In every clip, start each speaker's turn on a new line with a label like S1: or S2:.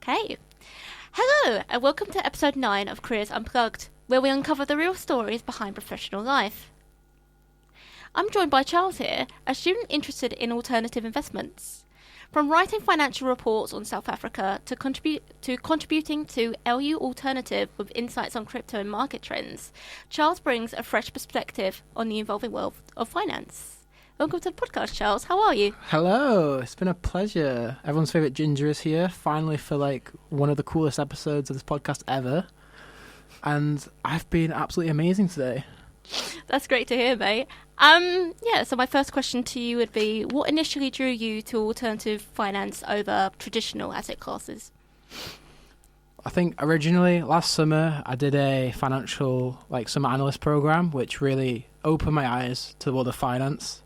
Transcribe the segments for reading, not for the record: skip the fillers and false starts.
S1: Okay. Hello, and welcome to episode 9 of Careers Unplugged, where we uncover the real stories behind professional life. I'm joined by Charles here, a student interested in alternative investments. From writing financial reports on South Africa to contributing to LUAlternative with insights on crypto and market trends, Charles brings a fresh perspective on the evolving world of finance. Welcome to the podcast, Charles. How are you?
S2: Hello. It's been a pleasure. Everyone's favourite Ginger is here, finally for one of the coolest episodes of this podcast ever. And I've been absolutely amazing today.
S1: That's great to hear, mate. So my first question to you would be, what initially drew you to alternative finance over traditional asset classes?
S2: I think originally last summer I did a financial summer analyst program, which really opened my eyes to the world of finance.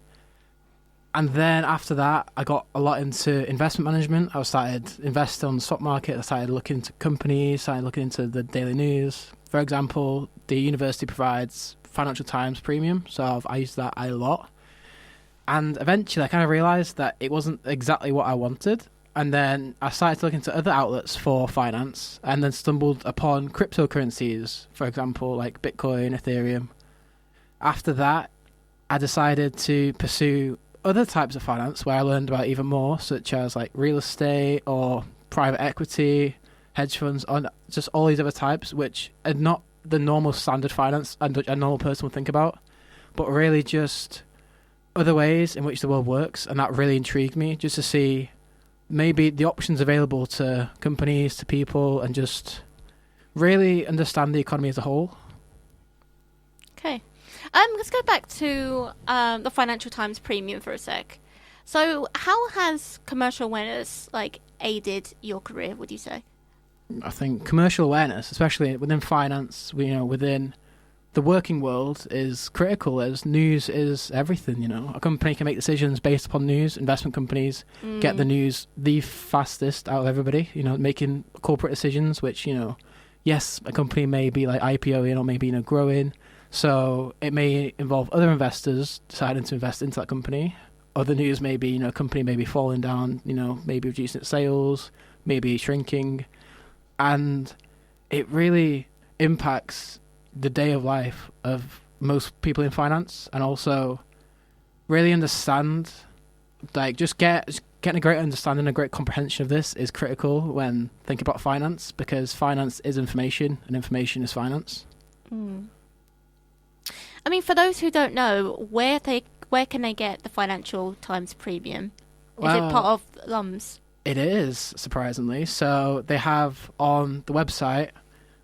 S2: And then after that, I got a lot into investment management. I started investing on the stock market. I started looking into companies, started looking into the daily news. For example, the university provides Financial Times Premium, so I used that a lot. And eventually I kind of realised that it wasn't exactly what I wanted. And then I started to look into other outlets for finance and then stumbled upon cryptocurrencies, for example, like Bitcoin, Ethereum. After that, I decided to pursue other types of finance where I learned about even more, such as real estate or private equity, hedge funds, on just all these other types, which are not the normal standard finance a normal person would think about, but really just other ways in which the world works. And that really intrigued me, just to see maybe the options available to companies, to people, and just really understand the economy as a whole.
S1: Okay. Let's go back to the Financial Times Premium for a sec. So how has commercial awareness aided your career, would you say?
S2: I think commercial awareness, especially within finance, within the working world, is critical, as news is everything. A company can make decisions based upon news. Investment companies get the news the fastest out of everybody, making corporate decisions, which, yes, a company may be IPOing or maybe, growing. So it may involve other investors deciding to invest into that company. Other news may be, a company may be falling down, maybe reducing its sales, maybe shrinking. And it really impacts the day of life of most people in finance, and also really understand, just getting a great understanding, a great comprehension of this is critical when thinking about finance, because finance is information and information is finance.
S1: I mean, for those who don't know, where can they get the Financial Times Premium? Is it part of LUMS?
S2: It is, surprisingly. So they have on the website,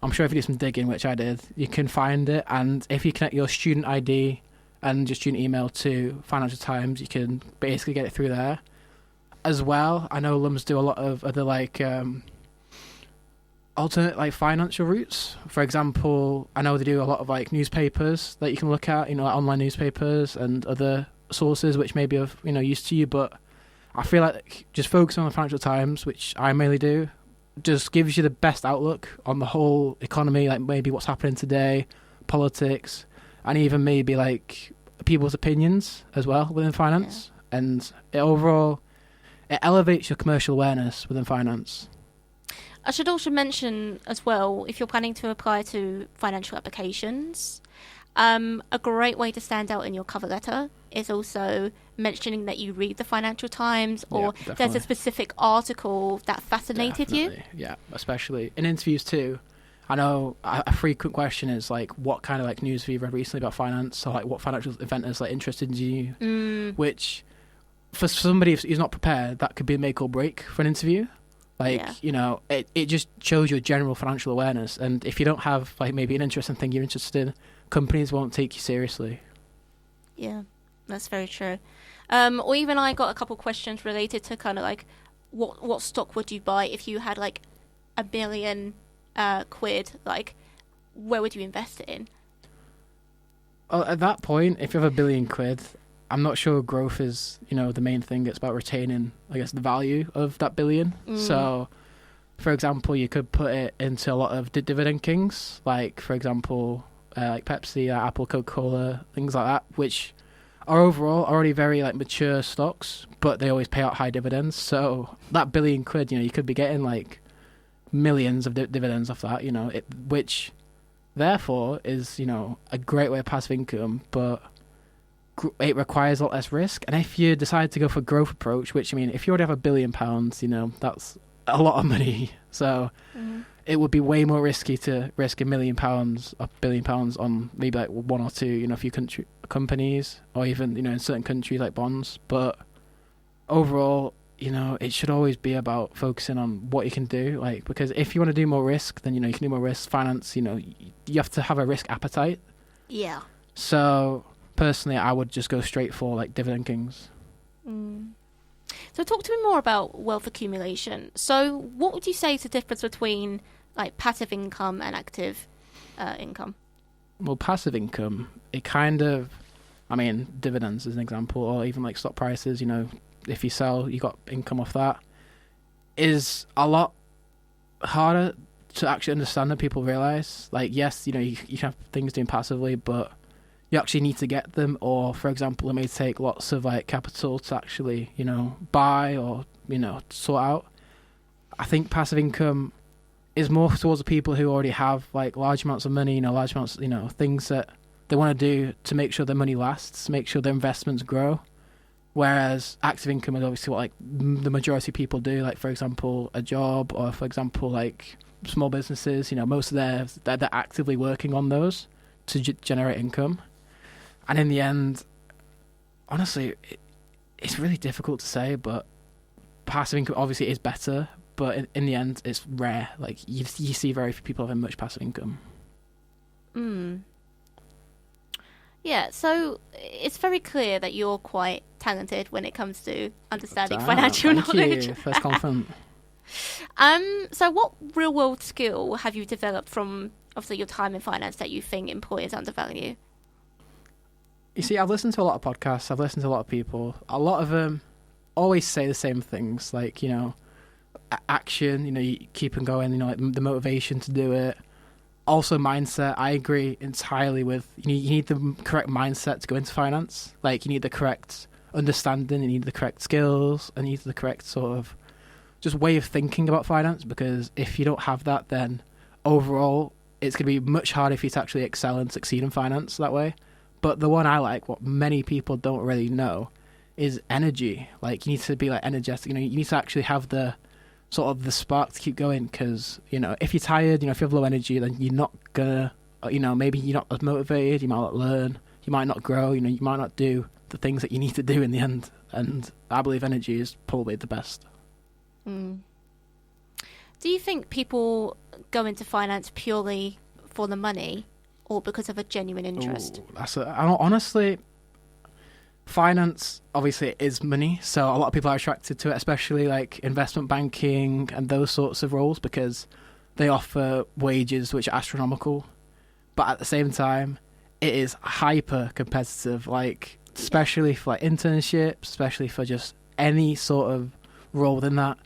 S2: I'm sure if you do some digging, which I did, you can find it. And if you connect your student ID and your student email to Financial Times, you can basically get it through there. As well, I know LUMS do a lot of other alternate financial routes. For example, I know they do a lot of newspapers that you can look at, online newspapers and other sources which may be of use to you. But I feel like just focusing on the Financial Times, which I mainly do, just gives you the best outlook on the whole economy, maybe what's happening today, politics, and even maybe people's opinions as well within finance. Yeah. And it elevates your commercial awareness within finance.
S1: I should also mention as well, if you're planning to apply to financial applications, a great way to stand out in your cover letter is also mentioning that you read the Financial Times, or there's a specific article that fascinated you.
S2: Yeah, especially in interviews too. I know a frequent question is what kind of news have you read recently about finance, or what financial event has interested you, which for somebody who's not prepared, that could be a make or break for an interview. It just shows your general financial awareness. And if you don't have maybe an interesting thing you're interested in, companies won't take you seriously.
S1: Yeah, that's very true. Or even I got a couple questions related to kind of what stock would you buy if you had £1 billion quid? Where would you invest it in?
S2: At that point, if you have £1 billion, I'm not sure growth is, the main thing. It's about retaining, I guess, the value of that billion. So, for example, you could put it into a lot of dividend kings, for example, Pepsi, Apple, Coca-Cola, things like that, which are overall already very mature stocks, but they always pay out high dividends. So that £1 billion, you could be getting millions of dividends off that, which therefore is, a great way of passive income, but it requires a lot less risk. And if you decide to go for growth approach, which, if you already have £1 billion, that's a lot of money. So it would be way more risky to risk £1 million or £1 billion on maybe like one or two, a few companies, or even, in certain countries like bonds. But overall, it should always be about focusing on what you can do. Like, because if you want to do more risk, then, you can do more risk. Finance, you have to have a risk appetite.
S1: Yeah.
S2: So personally, I would just go straight for like dividend kings.
S1: So talk to me more about wealth accumulation. So what would you say is the difference between like passive income and active income?
S2: Well, passive income, it kind of, dividends as an example, or even like stock prices, if you sell, you got income off that, is a lot harder to actually understand than people realize. Like, yes, you can have things doing passively, but you actually need to get them, or for example, it may take lots of like capital to actually, buy or, sort out. I think passive income is more towards the people who already have like large amounts of money, large amounts, things that they want to do to make sure their money lasts, make sure their investments grow. Whereas active income is obviously what like the majority of people do, like for example, a job, or for example, like small businesses, most of they're actively working on those to generate income. And in the end, honestly, it's really difficult to say, but passive income obviously is better, but in the end, it's rare. Like, you see very few people having much passive income.
S1: Yeah, so it's very clear that you're quite talented when it comes to understanding financial knowledge.
S2: You. First compliment.
S1: So what real-world skill have you developed from, obviously, your time in finance that you think employers undervalue?
S2: You see, I've listened to a lot of podcasts, I've listened to a lot of people. A lot of them always say the same things, like, action, you keep on going, like the motivation to do it. Also mindset, I agree entirely with, you need the correct mindset to go into finance. Like, you need the correct understanding, you need the correct skills, and you need the correct sort of just way of thinking about finance, because if you don't have that, then overall, it's going to be much harder for you to actually excel and succeed in finance that way. But the one I like, what many people don't really know, is energy. Like, you need to be like energetic. You need to actually have the sort of the spark to keep going. Because if you're tired, if you have low energy, then you're not gonna, maybe you're not as motivated. You might not learn. You might not grow. You might not do the things that you need to do in the end. And I believe energy is probably the best.
S1: Do you think people go into finance purely for the money, or because of a genuine interest?
S2: Honestly, finance obviously is money, so a lot of people are attracted to it, especially like investment banking and those sorts of roles, because they offer wages which are astronomical. But at the same time, it is hyper competitive, like especially for like internships, especially for just any sort of role within that.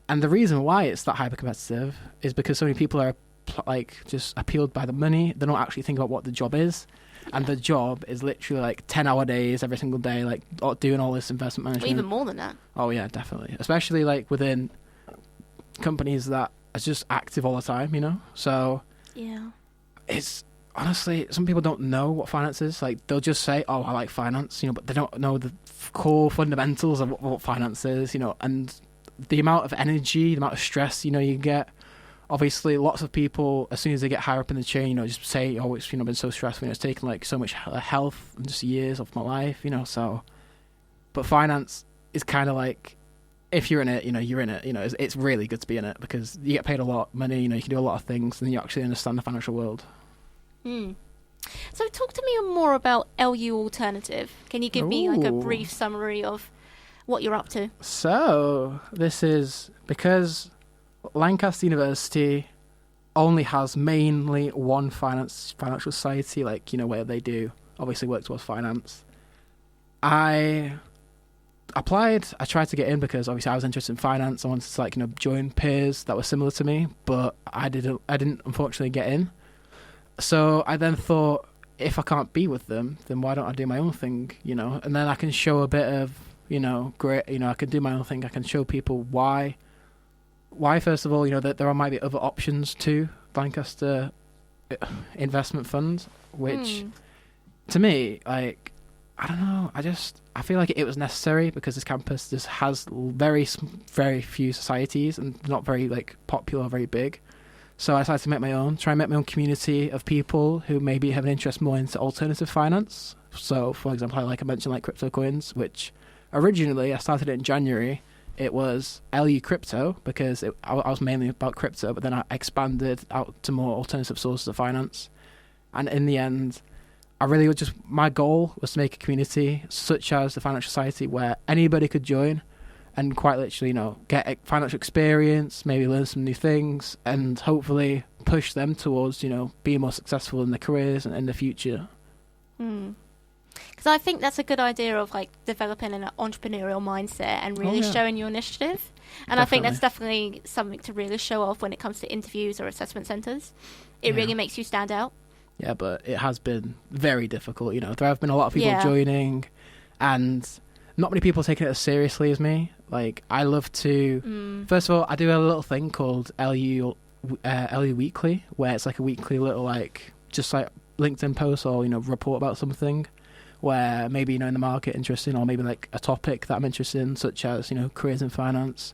S2: And the reason why it's that hyper competitive is because so many people are like just appealed by the money. They don't actually think about what the job is. And the job is literally like 10-hour days every single day, like doing all this investment management.
S1: Or even more than that.
S2: Oh yeah, definitely. Especially like within companies that are just active all the time, So
S1: yeah,
S2: it's honestly, some people don't know what finance is. Like, they'll just say, "Oh, I like finance," but they don't know the core fundamentals of what finance is, and the amount of energy, the amount of stress, you get. Obviously, lots of people, as soon as they get higher up in the chain, just say, "Oh, it's been so stressful. It's taken like so much health and just years of my life." So, but finance is kind of like, if you're in it, you're in it. It's really good to be in it, because you get paid a lot of money. You can do a lot of things, and you actually understand the financial world.
S1: So, talk to me more about LUAlternative. Can you give me like a brief summary of what you're up to?
S2: So, this is because Lancaster University only has mainly one financial society, like, where they do obviously work towards finance. I applied, I tried to get in because obviously I was interested in finance. I wanted to like, join peers that were similar to me, but I didn't unfortunately get in. So I then thought, if I can't be with them, then why don't I do my own thing, and then I can show a bit of, great, I can do my own thing. I can show people why why, first of all, that there might be other options to Lancaster investment funds, which to me, like, I don't know, I feel like it was necessary because this campus just has very few societies and not very like popular, very big. So I decided to try and make my own community of people who maybe have an interest more into alternative finance. So, for example, like I mentioned, like crypto coins, which originally I started it in January. It was LU Crypto because I was mainly about crypto, but then I expanded out to more alternative sources of finance. And in the end, my goal was to make a community such as the Financial Society where anybody could join and quite literally, get financial experience, maybe learn some new things, and hopefully push them towards, being more successful in their careers and in the future.
S1: Because I think that's a good idea of like developing an entrepreneurial mindset and really showing your initiative. And I think that's definitely something to really show off when it comes to interviews or assessment centres. It really makes you stand out.
S2: Yeah, but it has been very difficult. There have been a lot of people joining, and not many people taking it as seriously as me. Like, I love to... First of all, I do a little thing called LU Weekly, where it's like a weekly little, like, just like LinkedIn post or, report about something where maybe, in the market interesting, or maybe like a topic that I'm interested in, such as, careers in finance.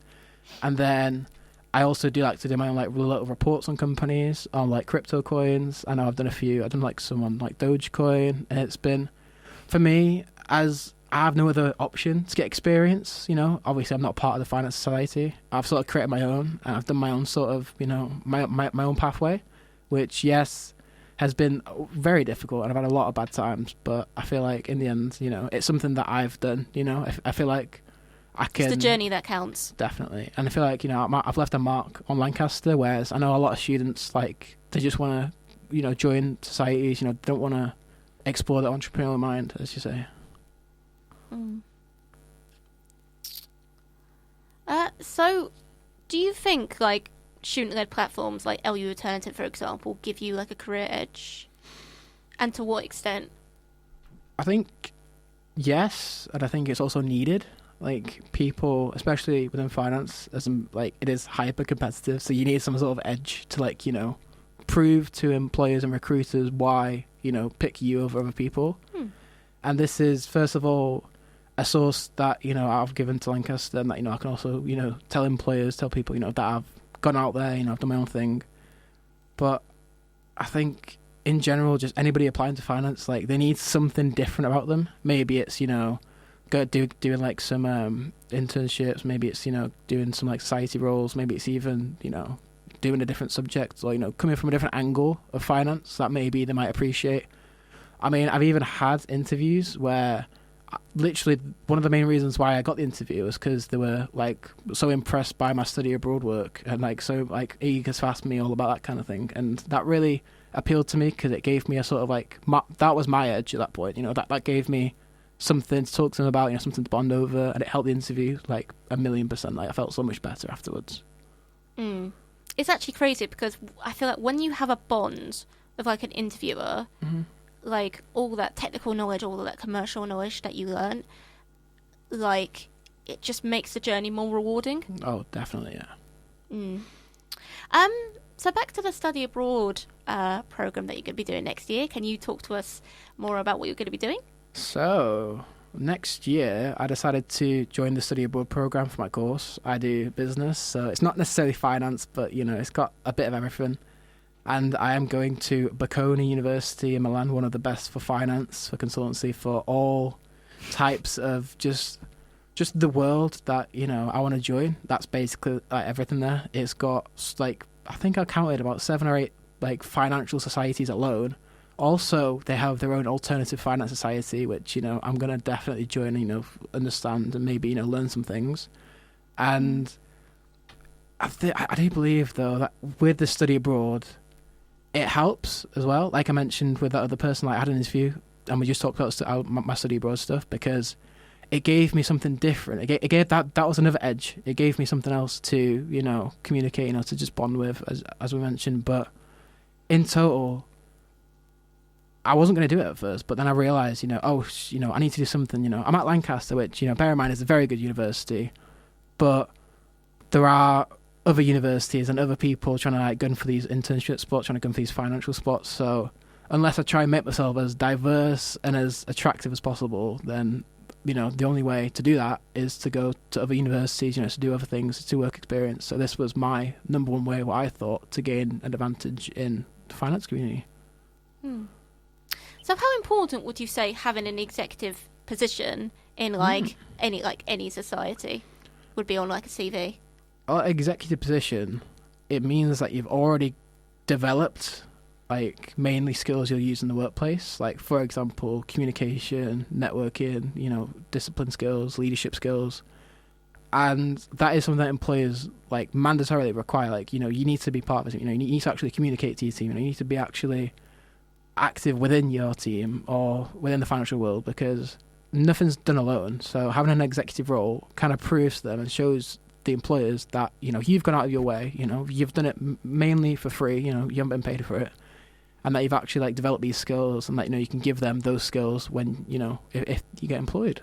S2: And then I also do like to do my own, like, little reports on companies, on, like, crypto coins. I know I've done a few. I've done, like, some on, like, Dogecoin. And it's been, for me, as I have no other option to get experience, obviously I'm not part of the Finance Society. I've sort of created my own, and I've done my own sort of, my own pathway, which, yes, has been very difficult, and I've had a lot of bad times, but I feel like in the end, it's something that I've done, I feel like I can...
S1: It's the journey that counts.
S2: Definitely. And I feel like, I've left a mark on Lancaster, whereas I know a lot of students, like, they just want to, join societies, don't want to explore the entrepreneurial mind, as you say.
S1: So, do you think, like, student-led platforms like LUAlternative, for example, give you, like, a career edge? And to what extent?
S2: I think yes, and I think it's also needed. Like, people, especially within finance, it is hyper competitive, so you need some sort of edge to, like, prove to employers and recruiters why, pick you over other people. And this is, first of all, a source that, I've given to Lancaster, and that, I can also, tell people, that I've gone out there, I've done my own thing. But I think, in general, just anybody applying to finance, like, they need something different about them. Maybe it's, doing like some internships, maybe it's, doing some, like, society roles, maybe it's even, doing a different subject, or, coming from a different angle of finance that maybe they might appreciate. I mean, I've even had interviews where literally one of the main reasons why I got the interview was because they were, like, so impressed by my study abroad work and, like, so, like, eager to ask me all about that kind of thing. And that really appealed to me because it gave me a sort of, like, that was my edge at that point, that gave me something to talk to them about, something to bond over, and it helped the interview, like, 1,000,000%. Like, I felt so much better afterwards.
S1: It's actually crazy because I feel like when you have a bond with, like, an interviewer, like, all that technical knowledge, all that commercial knowledge that you learn, like, it just makes the journey more rewarding.
S2: Oh, definitely, yeah.
S1: So back to the study abroad program that you're going to be doing next year. Can you talk to us more about what you're going to be doing?
S2: So, next year, I decided to join the study abroad program for my course. I do business, so it's not necessarily finance, but, it's got a bit of everything. And I am going to Bocconi University in Milan, one of the best for finance, for consultancy, for all types of just the world that, I want to join. That's basically, like, everything there. It's got, like, I think I counted about 7 or 8, like, financial societies alone. Also, they have their own alternative finance society, which, I'm going to definitely join, understand and maybe, learn some things. And I do believe, though, that with the study abroad, it helps as well. Like I mentioned with that other person, like, I had an interview and we just talked about my study abroad stuff because it gave me something different. It gave that was another edge. It gave me something else to, communicate, to just bond with, as we mentioned. But in total, I wasn't going to do it at first, but then I realised, I need to do something, I'm at Lancaster, which, bear in mind is a very good university, but there are other universities and other people trying to like gun for these internship spots, trying to gun for these financial spots. So unless I try and make myself as diverse and as attractive as possible, then the only way to do that is to go to other universities, to do other things, to work experience. So this was my number one way, what I thought, to gain an advantage in the finance community.
S1: So how important would you say having an executive position in any society would be on like a CV?
S2: Executive position, it means that you've already developed like mainly skills you'll use in the workplace, like for example communication, networking, discipline skills, leadership skills, and that is something that employers like mandatorily require. Like you need to be part of it. You need to actually communicate to your team. You need to be actually active within your team or within the financial world, because nothing's done alone. So having an executive role kind of proves to them and shows the employers that you've gone out of your way, you've done it mainly for free, you haven't been paid for it, and that you've actually like developed these skills, and that you can give them those skills when if you get employed.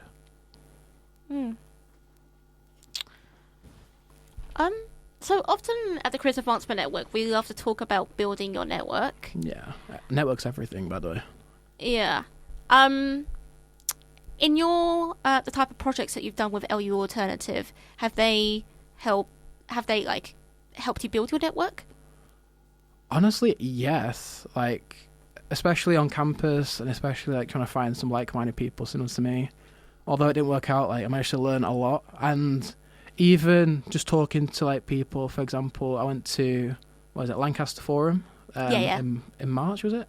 S1: So often at the Careers Advancement Network, we love to talk about building your network.
S2: Yeah, network's everything, by the way.
S1: Yeah. In your the type of projects that you've done with LUAlternative, have they helped you build your network?
S2: Honestly, yes. Like, especially on campus, and especially like trying to find some like-minded people similar to me. Although it didn't work out, like I managed to learn a lot, and even just talking to like people. For example, I went to Lancaster Forum in March, was it?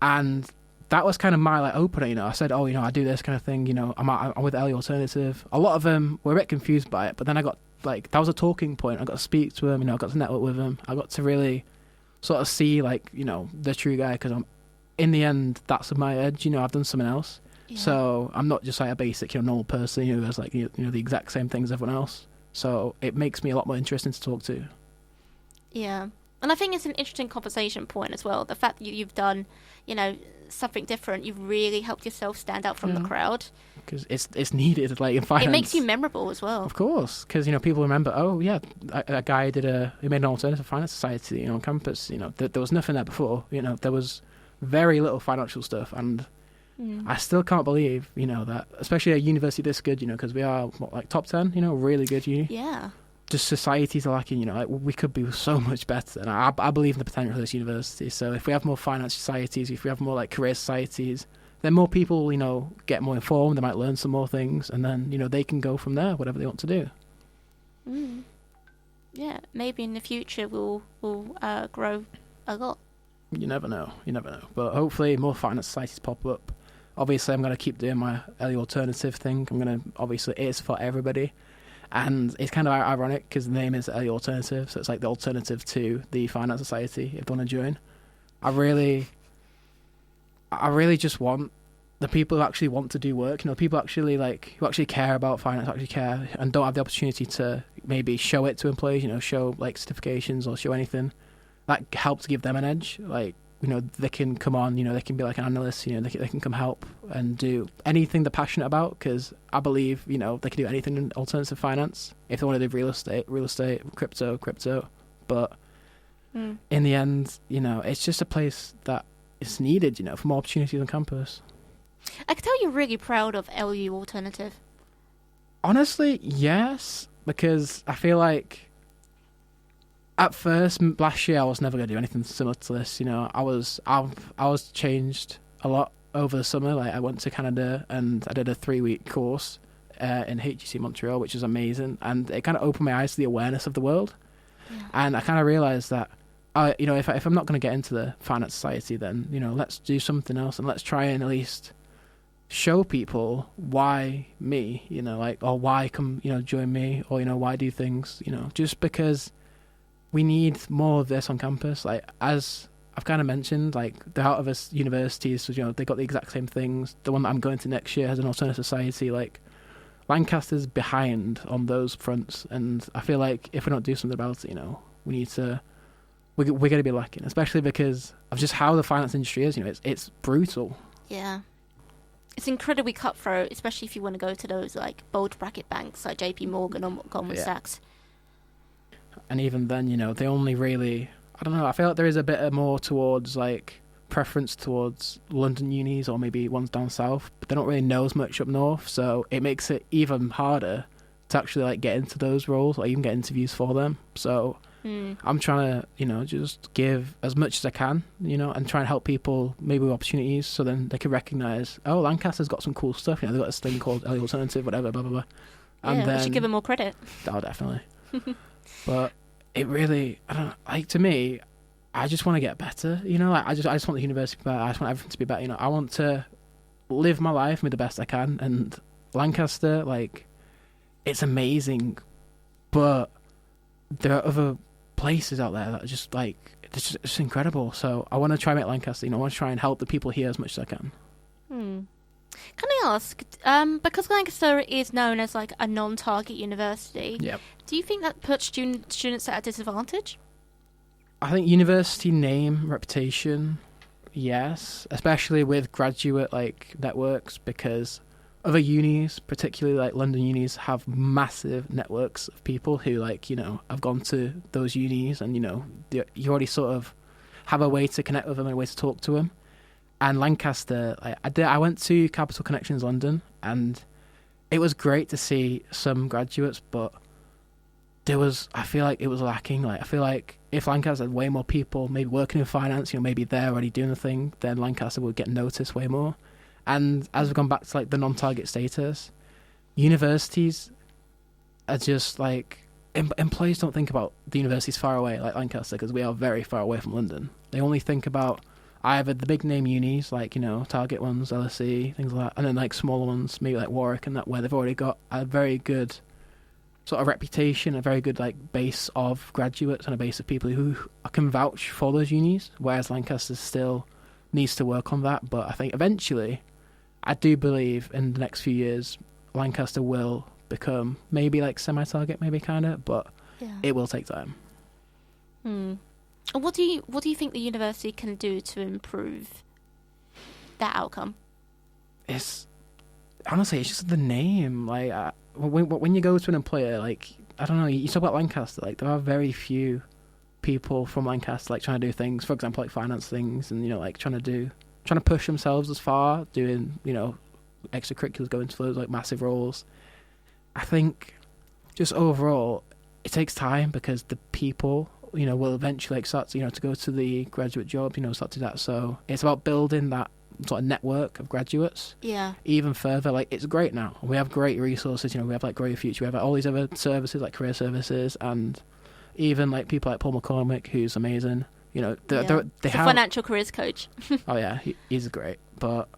S2: And that was kind of my like opener. I said, I do this kind of thing. I'm with LUAlternative. A lot of them were a bit confused by it, but then I got that was a talking point. I got to speak to them. I got to network with them. I got to really sort of see the true guy, because in the end that's my edge. I've done something else, so I'm not just like a basic normal person who has the exact same thing as everyone else. So it makes me a lot more interesting to talk to.
S1: Yeah, and I think it's an interesting conversation point as well. The fact that you've done something different, you've really helped yourself stand out from the crowd,
S2: because it's needed in finance.
S1: It makes you memorable as well,
S2: of course, because people remember, a guy he made an alternative finance society on campus. There was nothing there before. There was very little financial stuff, and I still can't believe that, especially a university this good, because we are top 10, really good uni.
S1: Yeah,
S2: just societies are lacking, we could be so much better. And I believe in the potential of this university. So if we have more finance societies, if we have more career societies, then more people, get more informed, they might learn some more things, and then, they can go from there, whatever they want to do.
S1: Yeah, maybe in the future we'll grow a lot.
S2: You never know. But hopefully more finance societies pop up. Obviously, I'm going to keep doing my LUAlternative thing. It is for everybody. And it's kind of ironic because the name is LUAlternative, so it's like the alternative to the finance society if they want to join. I really just want the people who actually want to do work, people actually who actually care about finance, actually care, and don't have the opportunity to maybe show it to employees, show certifications or show anything. That helps give them an edge. They can come on, they can be like an analyst, they can come help and do anything they're passionate about, because I believe, they can do anything in alternative finance. If they want to do real estate, crypto. But in the end, it's just a place that is needed, for more opportunities on campus.
S1: I can tell you're really proud of LUAlternative.
S2: Honestly, yes, because I feel like at first, last year, I was never going to do anything similar to this. I was changed a lot over the summer. I went to Canada and I did a 3-week course in HEC Montreal, which was amazing, and it kind of opened my eyes to the awareness of the world. Yeah. And I kind of realized that, if I'm not going to get into the finance society, then let's do something else, and let's try and at least show people why me, or why come, join me, or why do things, just because. We need more of this on campus. As I've kind of mentioned, the out of us universities, so, they got the exact same things. The one that I'm going to next year has an alternative society. Lancaster's behind on those fronts, and I feel like if we don't do something about it, we need to. We're going to be lacking, especially because of just how the finance industry is. It's brutal.
S1: Yeah, it's incredibly cutthroat, especially if you want to go to those bulge bracket banks like JP Morgan or Goldman Sachs.
S2: And even then, you know, they only really, I don't know, I feel like there is a bit more towards, like, preference towards London unis or maybe ones down south, but they don't really know as much up north, so it makes it even harder to actually, like, get into those roles or even get interviews for them. So I'm trying to, you know, just give as much as I can, you know, and try and help people maybe with opportunities so then they can recognise, oh, Lancaster's got some cool stuff, you know, they've got this thing called LUAlternative, whatever, blah, blah, blah. And
S1: then, we should give them more credit.
S2: Oh, definitely. But it really, I don't know, like, to me, I just want to get better, you know, like, I just want the university to be better, I just want everything to be better, you know, I want to live my life with the best I can, and Lancaster, like, it's amazing, but there are other places out there that are just, like, it's just incredible, so I want to try and make Lancaster, you know, I want to try and help the people here as much as I can.
S1: Can I ask, because Lancaster is known as, like, a non-target university,
S2: Yep.
S1: do you think that puts students at a disadvantage?
S2: I think university name, reputation, yes, especially with graduate, like, networks, because other unis, particularly, like, London unis, have massive networks of people who, like, you know, have gone to those unis and, you know, you already sort of have a way to connect with them and a way to talk to them. And Lancaster, like, I went to Capital Connections London, and it was great to see some graduates, but I feel like it was lacking. Like, I feel like if Lancaster had way more people maybe working in finance, you know, maybe they're already doing the thing, then Lancaster would get noticed way more. And as we've gone back to, like, the non-target status, universities are just, like, employees don't think about the universities far away, like Lancaster, because we are very far away from London. They only think about either the big name unis, like, you know, target ones, LSE, things like that, and then, like, smaller ones, maybe like Warwick and that, where they've already got a very good sort of reputation, a very good, like, base of graduates and a base of people who can vouch for those unis, whereas Lancaster still needs to work on that. But I think eventually, I do believe in the next few years, Lancaster will become maybe, like, semi-target, maybe kind of, but it will take time.
S1: What do you think the university can do to improve that outcome?
S2: It's honestly, it's just the name. Like, when you go to an employer, like, I don't know, you talk about Lancaster, like, there are very few people from Lancaster, like, trying to do things, for example, like finance things, and, you know, like, trying to push themselves as far, doing, you know, extracurriculars, going to those, like, massive roles. I think just overall, it takes time because the people, you know, will eventually, like, start to, you know, to go to the graduate job, you know, start to do that. So it's about building that sort of network of graduates even further. Like, it's great now. We have great resources, you know, we have, like, Great Future, we have, like, all these other services, like career services, and even, like, people like Paul McCormick, who's amazing. You know, they have
S1: financial careers coach.
S2: Oh yeah, he's great. But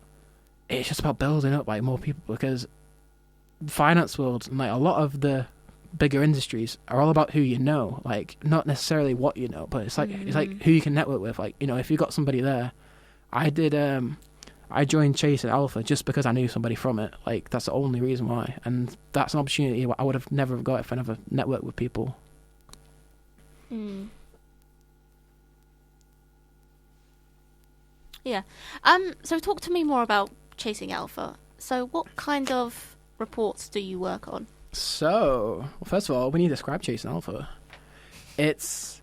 S2: it's just about building up, like, more people, because the finance world and, like, a lot of the bigger industries are all about who you know, like, not necessarily what you know, but it's like who you can network with. Like, you know, if you've got somebody there, I joined Chase and Alpha just because I knew somebody from it. Like, that's the only reason why, and that's an opportunity I would have never got if I never networked with people.
S1: Yeah. So talk to me more about Chasing Alpha. So what kind of reports do you work on?
S2: So, well, first of all, when you describe Chasing Alpha, it's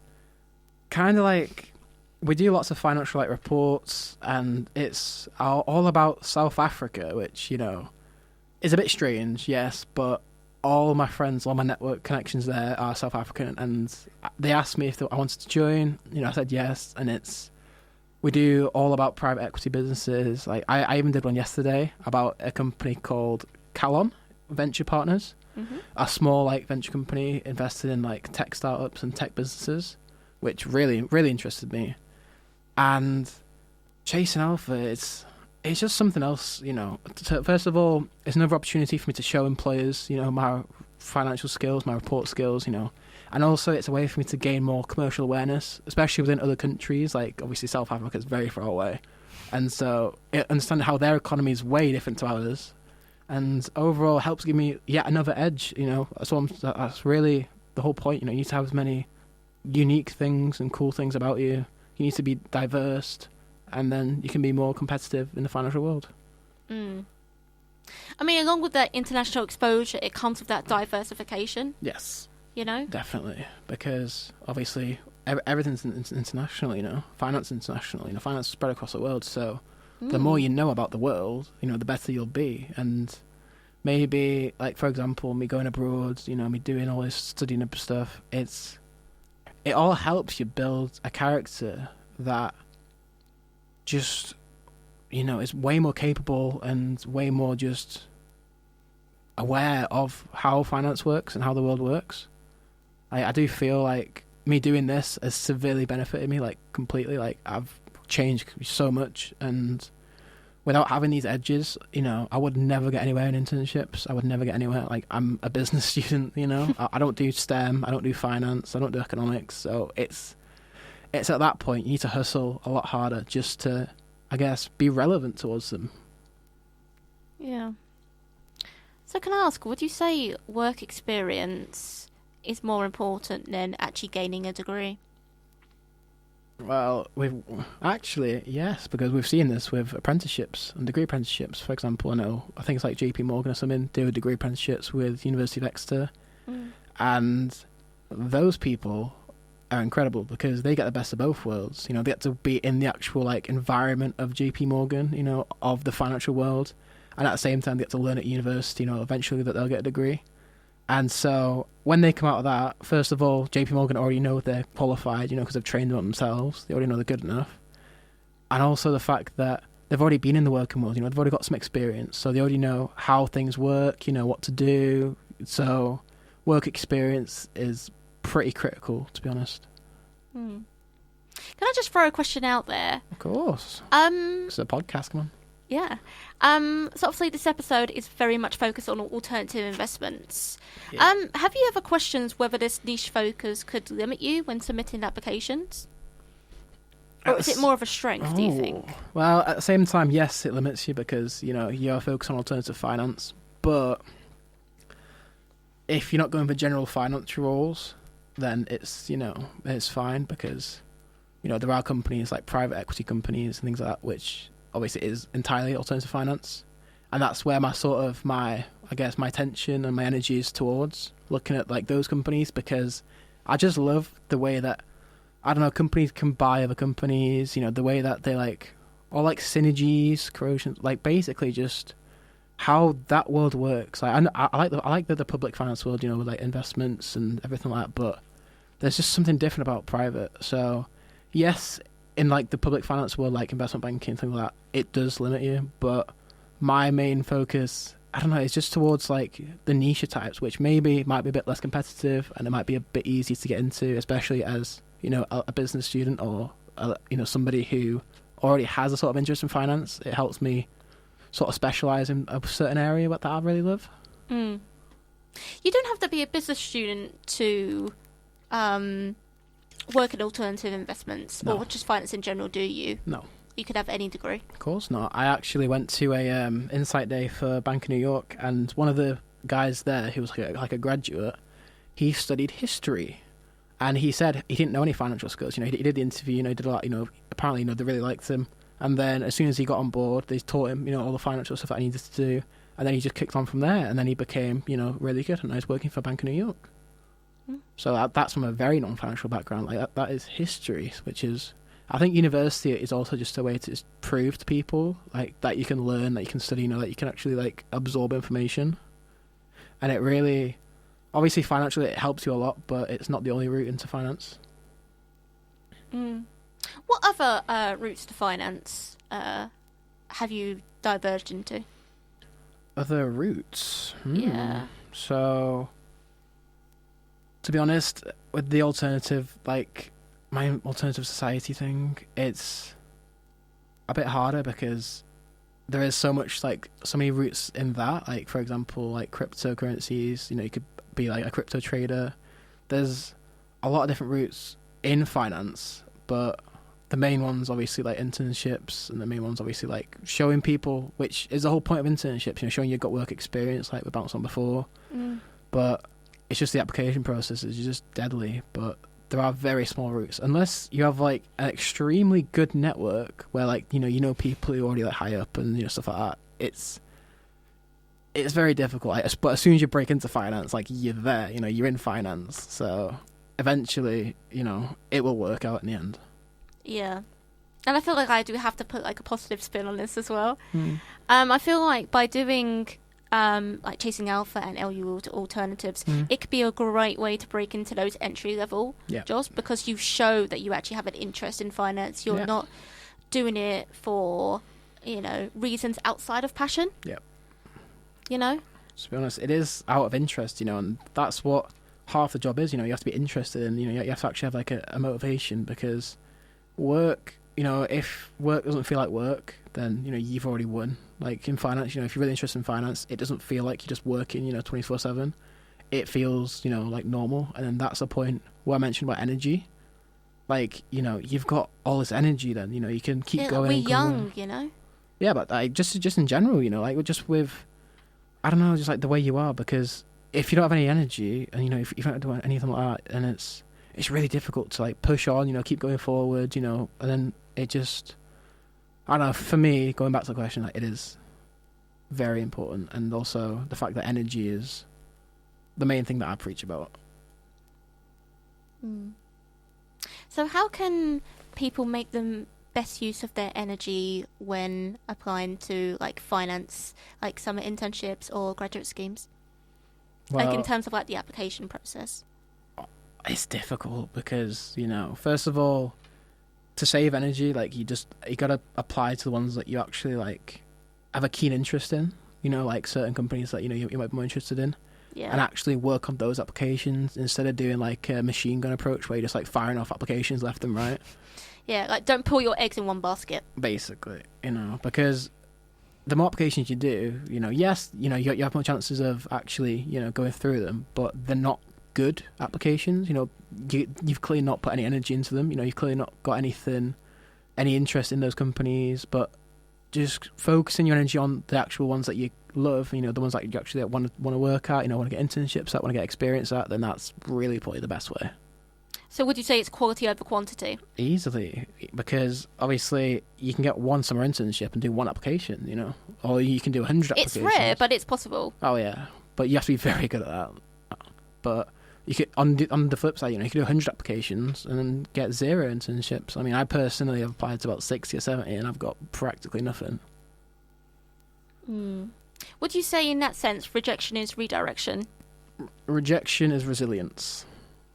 S2: kind of like we do lots of financial, like, reports, and it's all about South Africa, which, you know, is a bit strange, yes, but all my friends, all my network connections there are South African, and they asked me if I wanted to join. You know, I said yes, and we do all about private equity businesses. Like, I even did one yesterday about a company called Calon Venture Partners, a small, like, venture company invested in, like, tech startups and tech businesses, which really, really interested me. And Chasing Alpha, it's just something else, you know. So first of all, it's another opportunity for me to show employers, you know, my financial skills, my report skills, you know. And also it's a way for me to gain more commercial awareness, especially within other countries. Like, obviously South Africa is very far away. And so understanding how their economy is way different to ours. And overall helps give me yet another edge, you know. So that's really the whole point, you know. You need to have as many unique things and cool things about you. You need to be diverse, and then you can be more competitive in the financial world.
S1: I mean, along with that international exposure, it comes with that diversification.
S2: Yes.
S1: you know?
S2: Definitely, because obviously everything's international, you know. Finance is international, you know. Finance is spread across the world, so the more you know about the world, you know, the better you'll be. And maybe, like, for example, me going abroad, you know, me doing all this studying and stuff, it all helps you build a character that just, you know, is way more capable and way more just aware of how finance works and how the world works. I do feel like me doing this has severely benefited me, like, completely. Like, I've changed so much, and without having these edges, you know, I would never get anywhere in internships. I would never get anywhere. Like, I'm a business student, you know. I don't do STEM. I don't do finance. I don't do economics. So it's at that point you need to hustle a lot harder just to, I guess, be relevant towards them.
S1: Yeah. So can I ask, would you say work experience is more important than actually gaining a degree?
S2: Well, we've actually, yes, because we've seen this with apprenticeships and degree apprenticeships. For example, I think it's like JP Morgan or something do degree apprenticeships with University of Exeter, and those people are incredible because they get the best of both worlds. You know, they get to be in the actual like environment of JP Morgan, you know, of the financial world, and at the same time they get to learn at university. You know, eventually that they'll get a degree. And so when they come out of that, first of all, JP Morgan already know they're qualified, you know, because they've trained them themselves. They already know they're good enough. And also the fact that they've already been in the working world, you know, they've already got some experience. So they already know how things work, you know, what to do. So work experience is pretty critical, to be honest.
S1: Can I just throw a question out there?
S2: Of course. It's a podcast, come on.
S1: Yeah. So obviously this episode is very much focused on alternative investments.
S2: Yeah.
S1: Have you ever questioned whether this niche focus could limit you when submitting applications? Or is it more of a strength, do you think?
S2: Well, at the same time, yes, it limits you because, you know, you're focused on alternative finance. But if you're not going for general finance roles, then it's, you know, it's fine because, you know, there are companies like private equity companies and things like that, which obviously is entirely alternative finance. And that's where my attention and my energy is towards, looking at like those companies, because I just love the way that, I don't know, companies can buy other companies, you know, the way that they like, or like synergies, corrosion, like basically just how that world works. Like, I like the public finance world, you know, with like investments and everything like that, but there's just something different about private. So yes, in like the public finance world, like investment banking and things like that, it does limit you. But my main focus, I don't know, it's just towards like the niche types, which maybe might be a bit less competitive and it might be a bit easier to get into, especially as, you know, a business student or you know, somebody who already has a sort of interest in finance. It helps me sort of specialize in a certain area that I really love.
S1: You don't have to be a business student to work in alternative investments or just finance in general, do you?
S2: No.
S1: You could have any degree.
S2: Of course not. I actually went to a Insight Day for Bank of New York, and one of the guys there, who was like a graduate, he studied history, and he said he didn't know any financial skills. You know, he did the interview. You know, he did a lot. You know, apparently, you know, they really liked him. And then as soon as he got on board, they taught him, you know, all the financial stuff that he needed to do, and then he just kicked on from there. And then he became, you know, really good, and now he's working for Bank of New York. So that's from a very non-financial background. Like that is history, which is, I think university is also just a way to just prove to people like that you can learn, that you can study, you know, that you can actually like absorb information. And it really, obviously financially it helps you a lot, but it's not the only route into finance.
S1: What other routes to finance have you diverged into?
S2: Other routes?
S1: Yeah.
S2: So, to be honest, with the alternative, like my alternative society thing, it's a bit harder because there is so much, like, so many routes in that. Like, for example, like cryptocurrencies, you know, you could be like a crypto trader. There's a lot of different routes in finance, but the main one's obviously like internships, and the main one's obviously like showing people, which is the whole point of internships, you know, showing you've got work experience, like we bounced on before. But it's just the application process is just deadly. But there are very small routes, unless you have like an extremely good network where, like, you know people who are already like high up and, you know, stuff like that. it's very difficult. Like, but as soon as you break into finance, like, you're there. You know, you're in finance. So eventually, you know, it will work out in the end.
S1: Yeah. And I feel like I do have to put like a positive spin on this as well.
S2: Mm.
S1: I feel like by doing like Chasing Alpha and LUAlternatives, it could be a great way to break into those entry level jobs, because you show that you actually have an interest in finance. You're not doing it for, you know, reasons outside of passion.
S2: Yeah.
S1: You know?
S2: To be honest, it is out of interest, you know, and that's what half the job is. You know, you have to be interested in, you know, you have to actually have like a motivation, because work, you know, if work doesn't feel like work, then, you know, you've already won. Like in finance, you know, if you're really interested in finance, it doesn't feel like you're just working, you know, 24/7. It feels, you know, like normal. And then that's the point where I mentioned about energy. Like, you know, you've got all this energy then, you know, you can keep going.
S1: We're young, you know?
S2: Yeah, but like, just in general, you know, like just with, I don't know, just like the way you are, because if you don't have any energy and, you know, if you don't do anything like that, then it's really difficult to like push on, you know, keep going forward, you know, and then it just, I don't know, for me, going back to the question, like, it is very important. And also the fact that energy is the main thing that I preach about.
S1: So how can people make the best use of their energy when applying to like finance, like summer internships or graduate schemes?
S2: Well,
S1: like in terms of like the application process?
S2: It's difficult because, you know, first of all, to save energy, like you gotta apply to the ones that you actually like have a keen interest in, you know, like certain companies that, you know, you might be more interested in, and actually work on those applications instead of doing like a machine gun approach where you're just like firing off applications left and right.
S1: Yeah, like don't put your eggs in one basket.
S2: Basically, you know, because the more applications you do, you know, yes, you know, you have more chances of actually, you know, going through them, but they're not good applications. You know, you've clearly not put any energy into them. You know, you've clearly not got any interest in those companies, but just focusing your energy on the actual ones that you love, you know, the ones that you actually want to work at, you know, want to get internships at, want to get experience at, then that's really probably the best way.
S1: So would you say it's quality over quantity?
S2: Easily, because obviously you can get one summer internship and do one application, you know, or you can do 100 applications.
S1: It's rare, but it's possible.
S2: Oh yeah, but you have to be very good at that. But you could, on the flip side, you know, you can do 100 applications and then get 0 internships. I mean, I personally have applied to about 60 or 70 and I've got practically nothing.
S1: Would you say in that sense rejection is redirection?
S2: Rejection is resilience.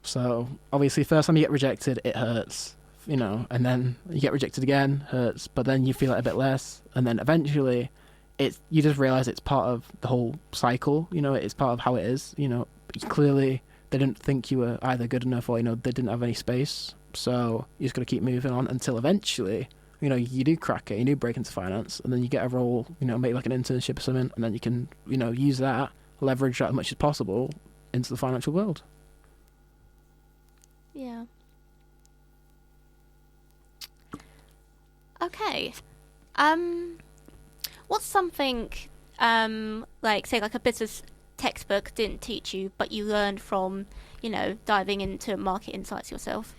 S2: So obviously first time you get rejected, it hurts, you know, and then you get rejected again, hurts, but then you feel it a bit less, and then eventually you just realise it's part of the whole cycle, you know, it's part of how it is, you know. Clearly they didn't think you were either good enough or, you know, they didn't have any space, so you just got to keep moving on until eventually, you know, you do crack it, you do break into finance, and then you get a role, you know, maybe like an internship or something, and then you can, you know, use that, leverage that as much as possible into the financial world.
S1: Yeah. Okay. What's something like say like a business textbook didn't teach you but you learned from, you know, diving into market insights yourself?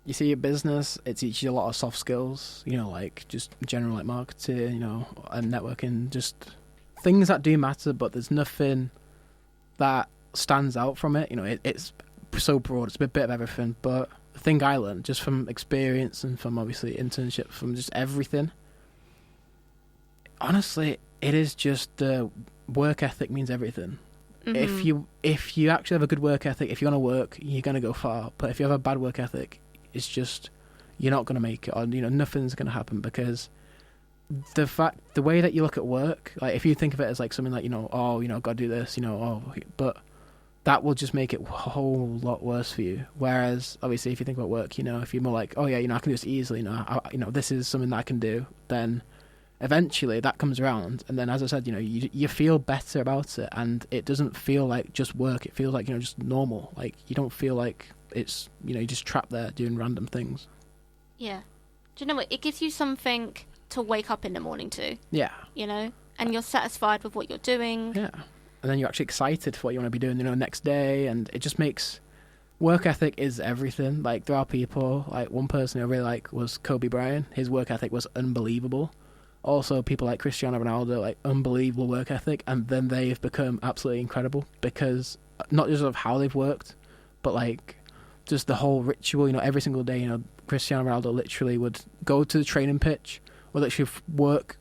S2: You see, a business, it teaches you a lot of soft skills, you know, like just general like marketing, you know, and networking, just things that do matter, but there's nothing that stands out from it. You know, it's so broad, it's a bit of everything, but the thing I learned just from experience and from obviously internship, from just everything, honestly, it is just work ethic means everything. If you actually have a good work ethic, if you want to work, you're going to go far. But if you have a bad work ethic, it's just you're not going to make it, or, you know, nothing's going to happen, because the way that you look at work, like if you think of it as like something like, you know, oh, you know, got to do this, you know, oh, but that will just make it a whole lot worse for you. Whereas obviously if you think about work, you know, if you're more like, oh yeah, you know, I can do this easily, you know, this is something that I can do, then eventually that comes around, and then as I said, you know, you feel better about it, and it doesn't feel like just work, it feels like, you know, just normal. Like you don't feel like it's, you know, you're just trapped there doing random things. Yeah.
S1: Do you know what? It gives you something to wake up in the morning to.
S2: Yeah.
S1: You know? And you're satisfied with what you're doing.
S2: Yeah. And then you're actually excited for what you want to be doing, you know, next day, and it just makes work ethic is everything. Like there are people, like one person I really like was Kobe Bryant. His work ethic was unbelievable. Also, people like Cristiano Ronaldo, like unbelievable work ethic, and then they've become absolutely incredible because not just of how they've worked, but like just the whole ritual. You know, every single day, you know, Cristiano Ronaldo literally would go to the training pitch, or literally work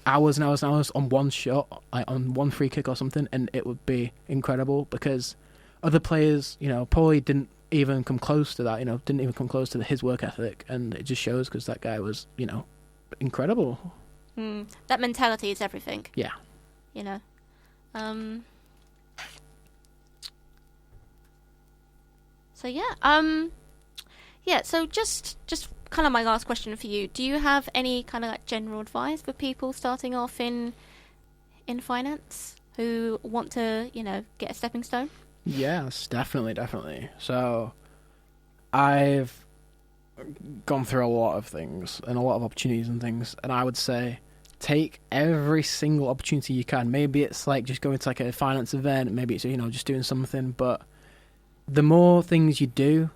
S2: hours and hours and hours on one shot, like on one free kick or something, and it would be incredible because other players, you know, probably didn't even come close to that. You know, didn't even come close to his work ethic, and it just shows because that guy was, you know, incredible.
S1: That mentality is everything.
S2: Yeah.
S1: You know. So yeah. Yeah. So just kind of my last question for you. Do you have any kind of like general advice for people starting off in finance who want to, you know, get a stepping stone?
S2: Yes, definitely. So, I've gone through a lot of things and a lot of opportunities and things, and I would say take every single opportunity you can. Maybe it's like just going to like a finance event, maybe it's, you know, just doing something, but the more things you do,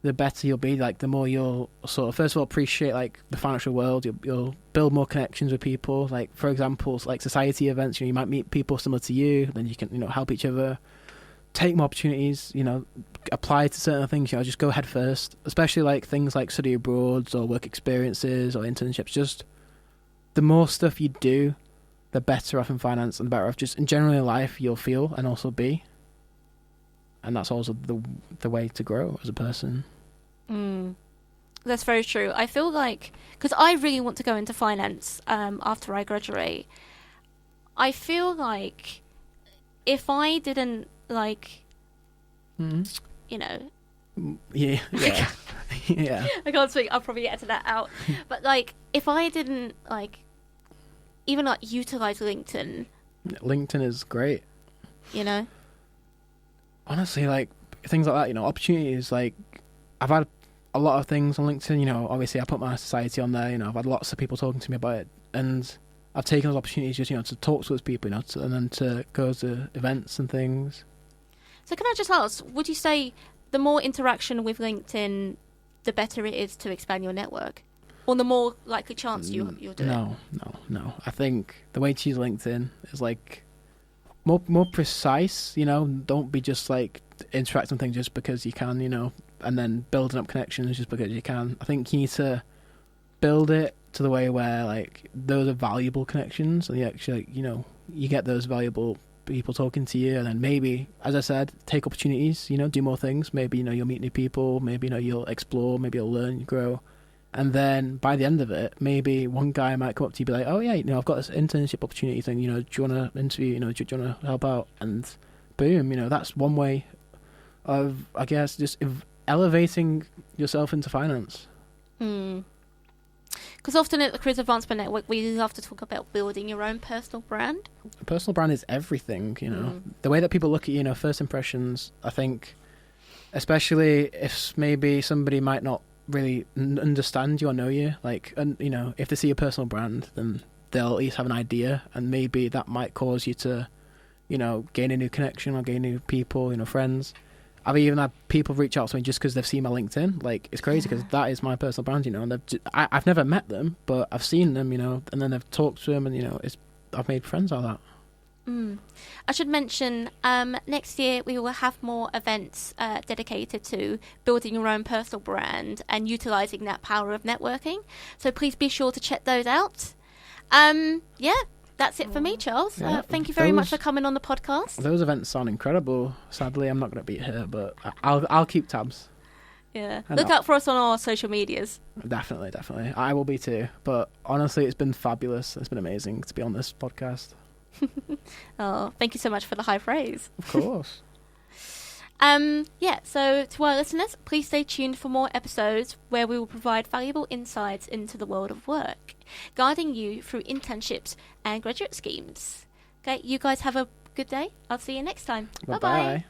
S2: the better you'll be. Like the more you'll sort of, first of all, appreciate like the financial world. You'll build more connections with people. Like for example, like society events, you know, you might meet people similar to you, then you can, you know, help each other. Take more opportunities, you know, apply to certain things, you know, just go head first, especially like things like study abroad or work experiences or internships. Just the more stuff you do, the better off in finance and the better off just in general in life you'll feel and also be. And that's also the way to grow as a person.
S1: That's very true. I feel like, because I really want to go into finance after I graduate, I feel like if I didn't like, you know,
S2: yeah.
S1: I can't speak. I'll probably edit that out. But like, if I didn't like, even like utilize LinkedIn.
S2: LinkedIn is great.
S1: You know.
S2: Honestly, like things like that, you know, opportunities. Like I've had a lot of things on LinkedIn. You know, obviously I put my society on there. You know, I've had lots of people talking to me about it, and I've taken those opportunities just, you know, to talk to those people, you know, and then to go to events and things.
S1: So can I just ask, would you say the more interaction with LinkedIn, the better it is to expand your network? Or the more likely chance you'll do it?
S2: No. I think the way to use LinkedIn is like more precise, you know. Don't be just like interacting things just because you can, you know, and then building up connections just because you can. I think you need to build it to the way where like those are valuable connections, and you actually, you know, you get those valuable people talking to you, and then maybe, as I said, take opportunities, you know, do more things. Maybe, you know, you'll meet new people, maybe, you know, you'll explore, maybe you'll learn, grow, and then by the end of it, maybe one guy might come up to you and be like, oh yeah, you know, I've got this internship opportunity thing, you know, do you want to interview, you know, do you want to help out? And boom, you know, that's one way of, I guess, just elevating yourself into finance.
S1: Because often at the Careers Advancement Network, we love to talk about building your own personal brand. A
S2: personal brand is everything, you know. The way that people look at you, you know, first impressions, I think, especially if maybe somebody might not really understand you or know you, like, and you know, if they see your personal brand, then they'll at least have an idea, and maybe that might cause you to, you know, gain a new connection or gain new people, you know, friends. I've even had people reach out to me just because they've seen my LinkedIn. Like, it's crazy because that is my personal brand, you know. And I've never met them, but I've seen them, you know, and then I've talked to them, and you know, I've made friends out of that.
S1: I should mention, next year we will have more events dedicated to building your own personal brand and utilising that power of networking. So please be sure to check those out. Yeah. That's it for me, Charles. Yeah, thank you very much for coming on the podcast.
S2: Those events sound incredible. Sadly, I'm not going to be here, but I'll keep tabs.
S1: Yeah. Look out for us on our social medias.
S2: Definitely. I will be too. But honestly, it's been fabulous. It's been amazing to be on this podcast.
S1: Oh, thank you so much for the high praise.
S2: Of course.
S1: Yeah, so to our listeners, please stay tuned for more episodes where we will provide valuable insights into the world of work, guiding you through internships and graduate schemes. Okay, you guys have a good day. I'll see you next time. Bye-bye.